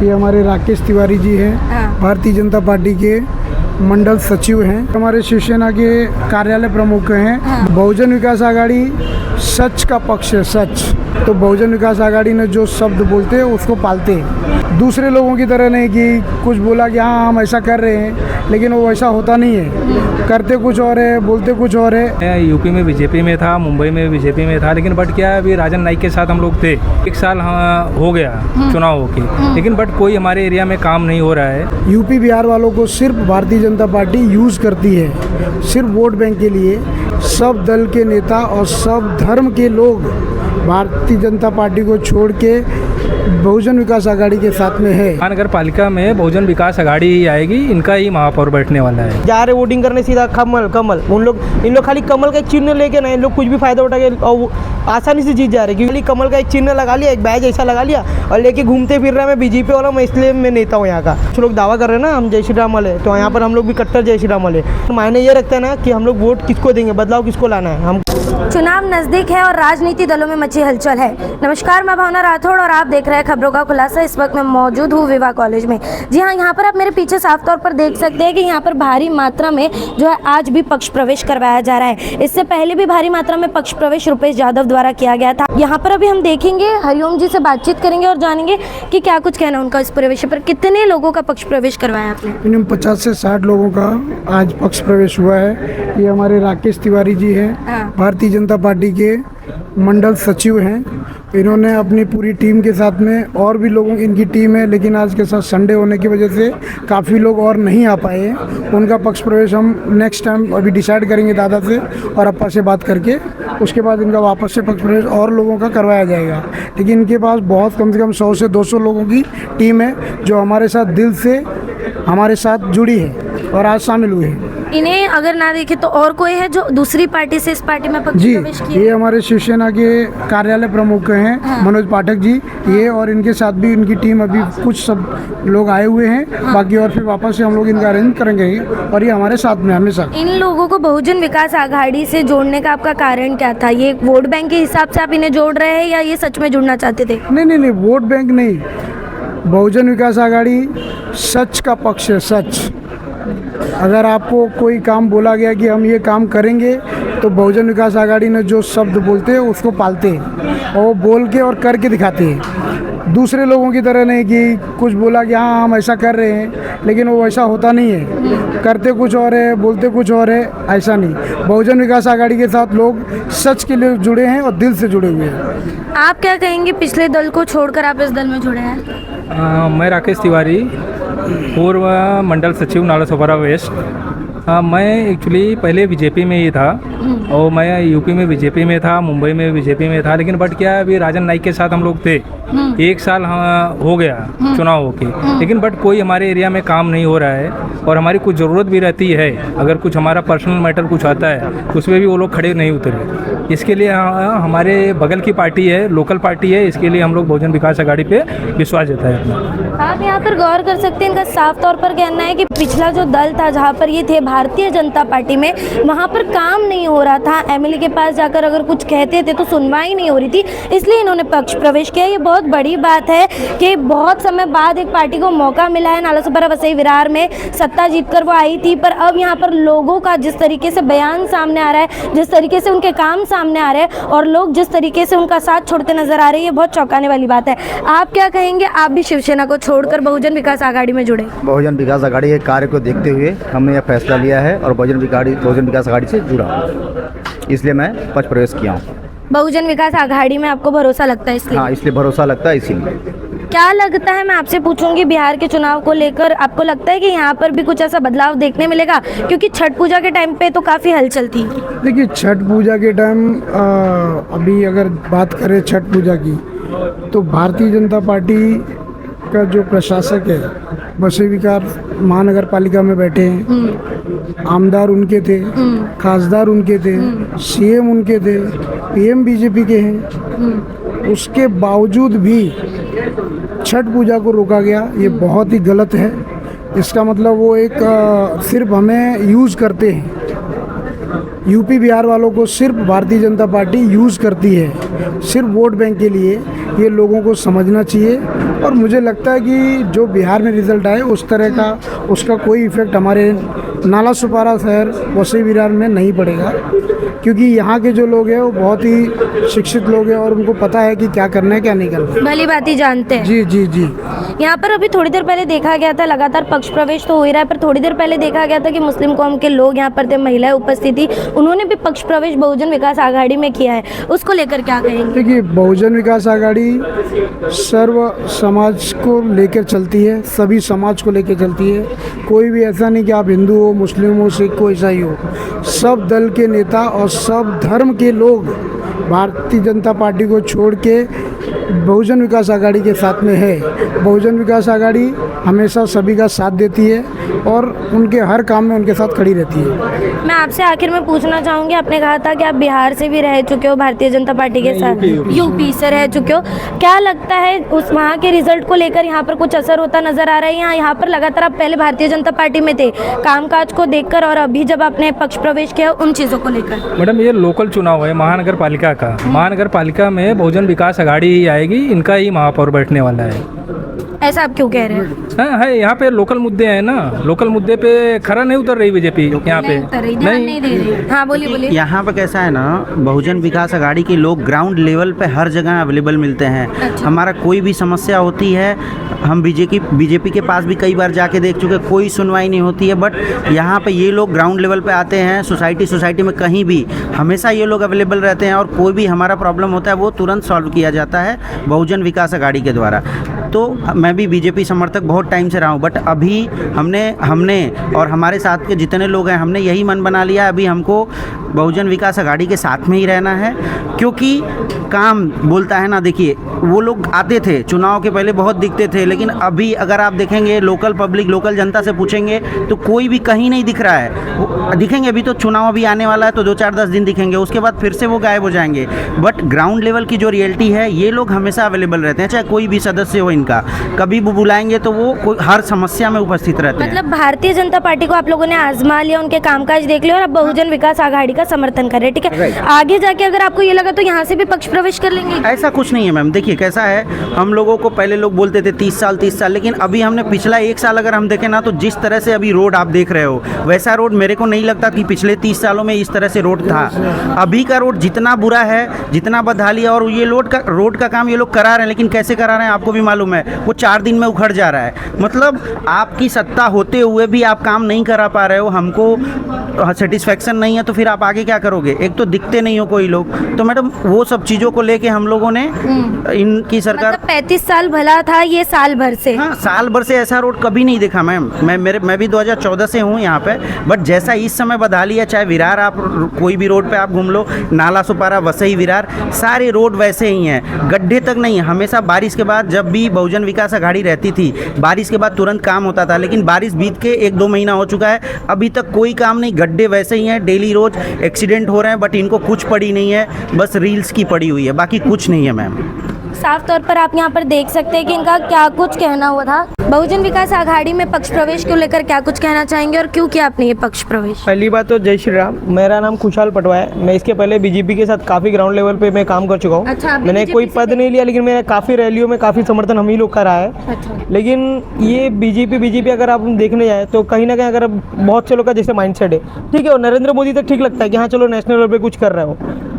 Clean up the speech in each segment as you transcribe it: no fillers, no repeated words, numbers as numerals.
ये हमारे राकेश तिवारी जी हैं, भारतीय जनता पार्टी के मंडल सचिव हैं। हमारे शिवसेना के कार्यालय प्रमुख हैं। बहुजन विकास आघाड़ी सच का पक्ष है, सच। तो बहुजन विकास आघाड़ी ने जो शब्द बोलते हैं उसको पालते हैं। दूसरे लोगों की तरह नहीं कि कुछ बोला कि हाँ हम ऐसा कर रहे हैं, लेकिन वो ऐसा होता नहीं है। करते कुछ और है, बोलते कुछ और है। मैं यूपी में बीजेपी में था, मुंबई में बीजेपी में था, लेकिन बट क्या अभी राजन नाइक के साथ हम लोग थे। 1 साल हो गया चुनाव होके, लेकिन बट कोई हमारे एरिया में काम नहीं हो रहा है। यूपी बिहार वालों को सिर्फ भारतीय जनता पार्टी यूज़ करती है, सिर्फ वोट बैंक के लिए। सब दल के नेता और सब धर्म के लोग भारतीय जनता पार्टी को छोड़ के बहुजन विकास आघाड़ी के साथ में है। महानगर पालिका में बहुजन विकास आघाड़ी ही आएगी, इनका ही महापौर बैठने वाला है। जा रहे वोटिंग करने सीधा कमल कमल। इन लोग खाली कमल का एक चिन्ह लेके ना, इन लोग कुछ भी फायदा उठा के और आसानी से जीत जा रहे हैं। क्योंकि कमल का एक चिन्ह लगा लिया, एक बैज ऐसा लगा लिया और लेके घूमते फिर रहा। मैं बीजेपी वाला, मैं इसलिए मैं नेता हूँ यहाँ का। कुछ लोग दावा कर रहे हैं ना हम जय श्री राम वाले, तो यहाँ पर हम लोग भी कट्टर जय श्री राम वाले। तो मायने ये रखता है ना कि हम लोग वोट किसको देंगे, बदलाव किसको लाना है। हम चुनाव नजदीक है और राजनीति दलों में मची हलचल है। नमस्कार, मैं भावना राठौड़ और आप देख रहे हैं खबरों का खुलासा। इस वक्त मैं मौजूद हूँ विवाह कॉलेज में। जी हाँ, यहाँ पर आप मेरे पीछे साफ तौर पर देख सकते हैं कि यहाँ पर भारी मात्रा में जो है आज भी पक्ष प्रवेश करवाया जा रहा है। इससे पहले भी भारी मात्रा में पक्ष प्रवेश रुपेश यादव द्वारा किया गया था। यहाँ पर अभी हम देखेंगे, हरिओम जी से बातचीत करेंगे और जानेंगे कि क्या कुछ कहना उनका इस प्रवेश पर। कितने लोगों का पक्ष प्रवेश करवाया आपने? मिनिमम 50 से 60 लोगों का आज पक्ष प्रवेश हुआ है। ये हमारे राकेश तिवारी जी हैं, भारतीय जनता पार्टी के मंडल सचिव हैं। इन्होंने अपनी पूरी टीम के साथ में, और भी लोगों इनकी टीम है, लेकिन आज के साथ संडे होने की वजह से काफ़ी लोग और नहीं आ पाए हैं। उनका पक्ष प्रवेश हम नेक्स्ट टाइम अभी डिसाइड करेंगे दादा से और अप्पा से बात करके, उसके बाद इनका वापस से पक्ष प्रवेश और लोगों का करवाया जाएगा। लेकिन इनके पास बहुत कम से कम 100 से 200 लोगों की टीम है जो हमारे साथ दिल से हमारे साथ जुड़ी है और आज शामिल हुए हैं। इन्हें अगर ना देखे तो और कोई है जो दूसरी पार्टी से इस पार्टी में पक्ष प्रवेश किया? ये हमारे शिवसेना के कार्यालय प्रमुख हैं, मनोज पाठक जी। ये और इनके साथ भी इनकी टीम, अभी कुछ सब लोग आए हुए हैं। बाकी और फिर वापस से हम लोग इनका अरेंज करेंगे और ये हमारे साथ में हमेशा। इन लोगों को बहुजन विकास आघाड़ी से जोड़ने का आपका कारण क्या था? ये वोट बैंक के हिसाब से आप इन्हें जोड़ रहे हैं या ये सच में जुड़ना चाहते थे? नहीं, वोट बैंक नहीं। बहुजन विकास आघाड़ी सच का पक्ष है, सच। अगर आपको कोई काम बोला गया कि हम ये काम करेंगे, तो बहुजन विकास आघाड़ी ने जो शब्द बोलते हैं उसको पालते हैं और वो बोल के और करके दिखाते हैं। दूसरे लोगों की तरह नहीं कि कुछ बोला कि हाँ हम ऐसा कर रहे हैं, लेकिन वो ऐसा होता नहीं है। करते कुछ और है, बोलते कुछ और है, ऐसा नहीं। बहुजन विकास आघाड़ी के साथ लोग सच के लिए जुड़े हैं और दिल से जुड़े हुए हैं। आप क्या कहेंगे, पिछले दल को छोड़कर आप इस दल में जुड़े हैं? मैं राकेश तिवारी, पूर्व मंडल सचिव नालासोपारा वेस्ट। मैं एक्चुअली पहले बीजेपी में ही था और मैं यूपी में बीजेपी में था, मुंबई में बीजेपी में था, लेकिन बट क्या अभी राजन नाइक के साथ हम लोग थे। 1 साल हो गया चुनाव होके, लेकिन बट कोई हमारे एरिया में काम नहीं हो रहा है और हमारी कुछ ज़रूरत भी रहती है। अगर कुछ हमारा पर्सनल मैटर कुछ आता है, उसमें भी वो लोग खड़े नहीं उतरे। इसके लिए हमारे बगल की पार्टी है, लोकल पार्टी है, इसके लिए हम लोग बहुजन विकास आघाड़ी पे विश्वास जताए अपना। आप यहाँ पर गौर कर सकते हैं, इनका साफ तौर पर कहना है कि पिछला जो दल था जहाँ पर ये थे भारतीय जनता पार्टी में, वहाँ पर काम नहीं हो रहा था। एमएलए के पास जाकर अगर कुछ कहते थे तो सुनवाई नहीं हो रही थी, इसलिए इन्होंने पक्ष प्रवेश किया। ये बहुत बड़ी बात है कि बहुत समय बाद एक पार्टी को मौका मिला है। नालासोपारा वसई विरार में सत्ता जीतकर वो आई थी, पर अब यहाँ पर लोगों का जिस तरीके से बयान सामने आ रहा है, जिस तरीके से उनके काम सामने आ रहे हैं और लोग जिस तरीके से उनका साथ छोड़ते नजर आ रहे हैं, ये बहुत चौंकाने वाली बात है। आप क्या कहेंगे, आप भी शिवसेना को छोड़कर बहुजन विकास आघाड़ी में जुड़े? बहुजन विकास आघाड़ी के कार्य को देखते हुए हमने यह फैसला लिया है और बहुजन विकास आघाड़ी से जुड़ा हूँ, इसलिए मैं पक्ष प्रवेश किया हूँ। बहुजन विकास आघाड़ी में आपको भरोसा लगता है इसलिए? हाँ, इसलिए भरोसा लगता है, इसीलिए। क्या लगता है, मैं आपसे पूछूंगी, बिहार के चुनाव को लेकर आपको लगता है कि यहाँ पर भी कुछ ऐसा बदलाव देखने मिलेगा? क्योंकि छठ पूजा के टाइम पे तो काफ़ी हलचल थी। देखिए, छठ पूजा के टाइम अभी अगर बात करें छठ पूजा की, तो भारतीय जनता पार्टी का जो प्रशासक है, वसई विकार महानगर पालिका में बैठे हैं। आमदार उनके थे, खासदार उनके थे, सीएम उनके थे, पीएम बीजेपी के हैं। उसके बावजूद भी छठ पूजा को रोका गया, ये बहुत ही गलत है। इसका मतलब वो एक सिर्फ हमें यूज़ करते हैं। यूपी बिहार वालों को सिर्फ भारतीय जनता पार्टी यूज़ करती है, सिर्फ वोट बैंक के लिए। ये लोगों को समझना चाहिए और मुझे लगता है कि जो बिहार में रिज़ल्ट आए उस तरह का उसका कोई इफ़ेक्ट हमारे नाला सुपारा शहर वसई विरार में नहीं पड़ेगा, क्योंकि यहाँ के जो लोग हैं वो बहुत ही शिक्षित लोग हैं और उनको पता है कि क्या करना है क्या नहीं करना है। भली बात ही जानते हैं। जी जी जी। यहाँ पर अभी थोड़ी देर पहले देखा गया था, लगातार पक्ष प्रवेश तो हो ही रहा है, पर थोड़ी देर पहले देखा गया था कि मुस्लिम कौम के लोग यहाँ पर थे, महिलाएं उपस्थित थी, उन्होंने भी पक्ष प्रवेश बहुजन विकास आघाड़ी में किया है, उसको लेकर क्या कहेंगे? देखिए, बहुजन विकास आघाड़ी सर्व समाज को लेकर चलती है, सभी समाज को लेकर चलती है। कोई भी ऐसा नहीं कि आप हिंदू हो, मुस्लिम हो, सिख हो, ईसाई हो, सब दल के नेता और सब धर्म के लोग भारतीय जनता पार्टी को छोड़ के बहुजन विकास आघाड़ी के साथ में है। बहुजन विकास आघाड़ी हमेशा सभी का साथ देती है और उनके हर काम में उनके साथ खड़ी रहती है। मैं आपसे आखिर में पूछना चाहूँगी, आपने कहा था कि आप बिहार से भी रह चुके हो भारतीय जनता पार्टी के साथ, यूपी से रह चुके हो, क्या लगता है उस वहाँ के रिजल्ट को लेकर यहाँ पर कुछ असर होता नजर आ रहा है? यहाँ पर लगातार आप पहले भारतीय जनता पार्टी में थे, कामकाज को देखकर, और अभी जब आपने पक्ष प्रवेश किया उन चीज़ों को लेकर? मैडम, ये लोकल चुनाव है महानगर पालिका का। महानगर पालिका में बहुजन विकास आघाड़ी ही आएगी, इनका ही महापौर बैठने वाला है। ऐसा आप क्यों कह रहे हैं? हाँ है, यहाँ पे लोकल मुद्दे हैं ना, लोकल मुद्दे पे खरा नहीं उतर रही बीजेपी यहाँ पे, नहीं दे रही। हाँ बोलिए। यहाँ पे कैसा है ना, बहुजन विकास आघाड़ी के लोग ग्राउंड लेवल पे हर जगह अवेलेबल मिलते हैं। अच्छा। हमारा कोई भी समस्या होती है, हम बीजेपी के पास भी कई बार जाके देख चुके, कोई सुनवाई नहीं होती है। बट यहाँ पे ये लोग ग्राउंड लेवल पे आते हैं, सोसाइटी में कहीं भी हमेशा ये लोग अवेलेबल रहते हैं और कोई भी हमारा प्रॉब्लम होता है वो तुरंत सॉल्व किया जाता है बहुजन विकास आघाड़ी के द्वारा। तो मैं भी बीजेपी समर्थक बहुत टाइम से रहा हूँ, बट अभी हमने और हमारे साथ के जितने लोग हैं, हमने यही मन बना लिया अभी हमको बहुजन विकास आघाड़ी के साथ में ही रहना है, क्योंकि काम बोलता है ना। देखिए, वो लोग आते थे चुनाव के पहले, बहुत दिखते थे, लेकिन अभी अगर आप देखेंगे लोकल पब्लिक, लोकल जनता से पूछेंगे तो कोई भी कहीं नहीं दिख रहा है। दिखेंगे अभी तो चुनाव अभी आने वाला है तो 2-4-10 दिन दिखेंगे, उसके बाद फिर से वो गायब हो जाएंगे। बट ग्राउंड लेवल की जो रियलिटी है, ये लोग हमेशा अवेलेबल रहते हैं, चाहे कोई भी सदस्य हो इनका, कभी भी बुलाएंगे तो वो हर समस्या में उपस्थित रहते हैं। मतलब भारतीय जनता पार्टी को आप लोगों ने आजमा लिया, उनके कामकाज देख लिया और अब बहुजन विकास आघाड़ी का समर्थन कर रहे हैं, ठीक है? आगे जाके अगर आपको ये लगा तो यहाँ से भी पक्ष प्रवेश कर लेंगे? ऐसा कुछ नहीं है मैम। देखिए कैसा है, हम लोगों को पहले लोग बोलते थे 30 साल, लेकिन अभी हमने पिछला 1 साल अगर हम देखें ना, तो जिस तरह से अभी रोड आप देख रहे हो, वैसा रोड मेरे को नहीं लगता कि पिछले 30 सालों में इस तरह से रोड था। अभी का रोड जितना बुरा है, जितना बदहालिया, और ये रोड का काम ये लोग करा रहे हैं, लेकिन कैसे करा रहे हैं आपको भी मालूम है, वो 4 दिन में उखड़ जा रहा है। मतलब आपकी सत्ता होते हुए भी आप काम नहीं करा पा रहे हो, हमको सेटिस्फेक्शन नहीं है, तो फिर आप आगे क्या करोगे? एक तो दिखते नहीं हो कोई लोग। तो मैडम वो सब चीज़ों को लेके हम लोगों ने इनकी सरकार, मतलब 35 साल भला था, ये साल भर से? हाँ, साल भर से ऐसा रोड कभी नहीं देखा मैम। मैं भी 2014 से हूँ यहाँ पे, बट जैसा इस समय बदहाली है, चाहे विरार आप कोई भी रोड पे आप घूम लो, नाला सुपारा, वसई विरार, सारे रोड वैसे ही हैं, गड्ढे तक नहीं। हमेशा बारिश के बाद, जब भी बहुजन विकास आघाड़ी रहती थी, बारिश के बाद तुरंत काम होता था, लेकिन बारिश बीत के 1-2 महीना हो चुका है, अभी तक कोई काम नहीं। गड्ढे वैसे ही हैं, डेली रोज एक्सीडेंट हो रहे हैं, बट इनको कुछ पड़ी नहीं है, बस रील्स की पड़ी हुई है, बाकी कुछ नहीं है मैम। साफ तौर पर आप यहाँ पर देख सकते हैं कि इनका क्या कुछ कहना हुआ था। बहुजन विकास आघाड़ी में पक्ष प्रवेश को लेकर क्या कुछ कहना चाहेंगे और क्यों किया आपने ये पक्ष प्रवेश? पहली बात तो जय श्री राम, मेरा नाम खुशहाल पटवा है। मैं इसके पहले बीजेपी के साथ काफ़ी ग्राउंड लेवल पे मैं काम कर चुका हूँ। अच्छा, मैंने कोई पद नहीं लिया, लेकिन मेरा काफ़ी रैलियों में काफ़ी समर्थन हम ही लोग का रहा है। अच्छा। लेकिन ये बीजेपी अगर आप देखने जाए तो कहीं ना कहीं अगर बहुत से लोग का जैसे माइंडसेट है, ठीक है, और नरेंद्र मोदी तक ठीक लगता है कि हाँ चलो नेशनल लेवल पे कुछ कर रहे हो,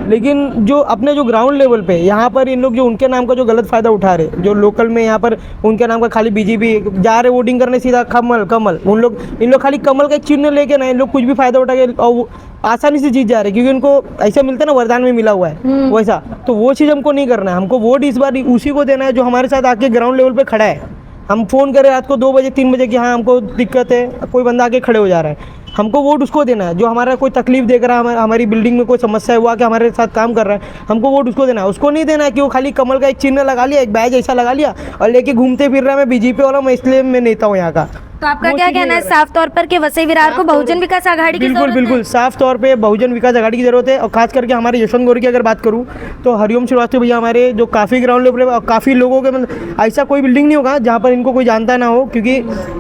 लेकिन जो अपने जो ग्राउंड लेवल पे यहाँ पर इन लोग जो उनके नाम का जो गलत फ़ायदा उठा रहे, जो लोकल में यहाँ पर उनके नाम का खाली बीजेपी जा रहे वोटिंग करने, सीधा कमल इन लोग खाली कमल का एक चिन्ह लेके ना, इन लोग कुछ भी फायदा उठा के और आसानी से जीत जा रहे, क्योंकि उनको ऐसा मिलता है ना, वरदान में मिला हुआ है वैसा। तो वो चीज़ हमको नहीं करना है, हमको वोट इस बार उसी को देना है जो हमारे साथ आके ग्राउंड लेवल पे खड़ा है। हम फ़ोन करें रात को 2 बजे 3 बजे कि हाँ हमको दिक्कत है, कोई बंदा आके खड़े हो जा रहा है, हमको वोट उसको देना है। जो हमारा कोई तकलीफ देख रहा है, हमारी बिल्डिंग में कोई समस्या है, वो आके हमारे साथ काम कर रहा है, हमको वोट उसको देना है। उसको नहीं देना है कि वो खाली कमल का एक चिन्ह लगा लिया, एक बैज ऐसा लगा लिया और लेके घूमते फिर रहा है, मैं बीजेपी वाला, मैं इसलिए मैं नेता हूँ यहाँ का। तो आपका क्या कहना है साफ तौर पर कि वसई विरार को बहुजन विकास आघाड़ी की जरूरत है? बिल्कुल साफ तौर पे बहुजन विकास आघाड़ी की जरूरत है। और खास करके हमारे यशवंत गौरी की अगर बात करूँ तो हरिओम श्रीवास्तव भैया हमारे जो काफ़ी ग्राउंड लेवल पर काफ़ी लोगों के, मतलब ऐसा कोई बिल्डिंग नहीं होगा जहाँ पर इनको कोई जानता ना हो, क्योंकि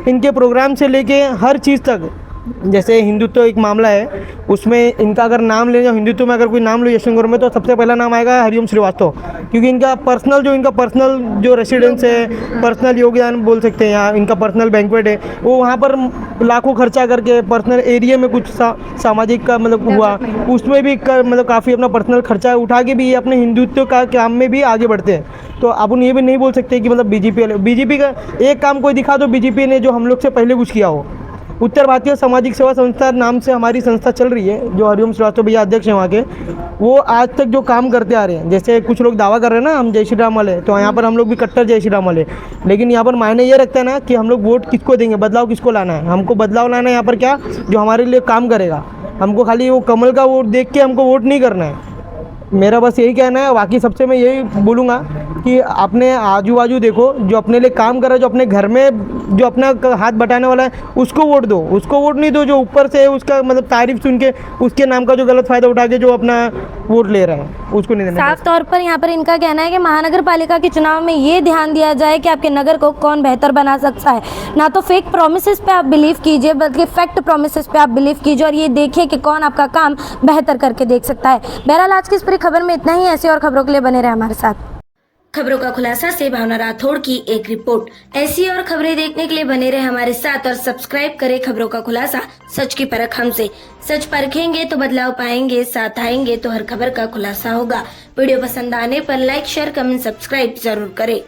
इनके प्रोग्राम से लेके हर चीज़ तक जैसे हिंदुत्व एक मामला है, उसमें इनका अगर नाम ले जाओ, हिंदुत्व में अगर कोई नाम लो यशवंत में, तो सबसे पहला नाम आएगा हरिओम श्रीवास्तव, क्योंकि इनका पर्सनल जो रेसिडेंस है, पर्सनल योगदान बोल सकते हैं, या इनका पर्सनल बैंक्वेट है, वो वहाँ पर लाखों खर्चा करके पर्सनल एरिया में कुछ सामाजिक का मतलब हुआ, उसमें भी मतलब काफ़ी अपना पर्सनल खर्चा उठा के भी ये अपने हिंदुत्व का काम में भी आगे बढ़ते हैं। तो अपन ये भी नहीं बोल सकते कि मतलब बीजेपी का एक काम कोई दिखा दो बीजेपी ने जो हम लोग से पहले कुछ किया हो। उत्तर भारतीय सामाजिक सेवा संस्था नाम से हमारी संस्था चल रही है, जो हरिओम श्रीवास्तव भैया अध्यक्ष हैं वहाँ के, वो आज तक जो काम करते आ रहे हैं, जैसे कुछ लोग दावा कर रहे हैं ना हम जय श्री राम वाले, तो यहाँ पर हम लोग भी कट्टर जय श्री राम वाले, लेकिन यहाँ पर मायने ये रखता है ना कि हम लोग वोट किसको देंगे, बदलाव किसको लाना है। हमको बदलाव लाना है यहाँ पर क्या, जो हमारे लिए काम करेगा। हमको खाली वो कमल का वोट देख के हमको वोट नहीं करना है। मेरा बस यही कहना है। बाकी सबसे मैं यही बोलूँगा कि अपने आजू बाजू देखो, जो अपने लिए काम कर रहा है, जो अपने घर में जो अपना हाथ बटाने वाला है, उसको वोट दो। उसको वोट नहीं दो जो ऊपर से उसका मतलब तारीफ सुन के उसके नाम का जो गलत फ़ायदा उठा के जो अपना वोट ले रहा है, उसको नहीं देना। साफ तौर पर यहाँ पर इनका कहना है कि महानगर पालिका के चुनाव में ये ध्यान दिया जाए कि आपके नगर को कौन बेहतर बना सकता है, ना तो फेक प्रोमिसेस पे आप बिलीव कीजिए, बल्कि फैक्ट प्रोमिसेस पे आप बिलीव कीजिए और ये देखिए कि कौन आपका काम बेहतर करके देख सकता है। बहरहाल आज की इस पूरी खबर में इतना ही। ऐसी और खबरों के लिए बने रहे हमारे साथ। खबरों का खुलासा से भावना राठौड़ की एक रिपोर्ट। ऐसी और खबरें देखने के लिए बने रहे हमारे साथ और सब्सक्राइब करें खबरों का खुलासा, सच की परख हमसे। सच परखेंगे तो बदलाव पाएंगे, साथ आएंगे तो हर खबर का खुलासा होगा। वीडियो पसंद आने पर लाइक, शेयर, कमेंट, सब्सक्राइब जरूर करें।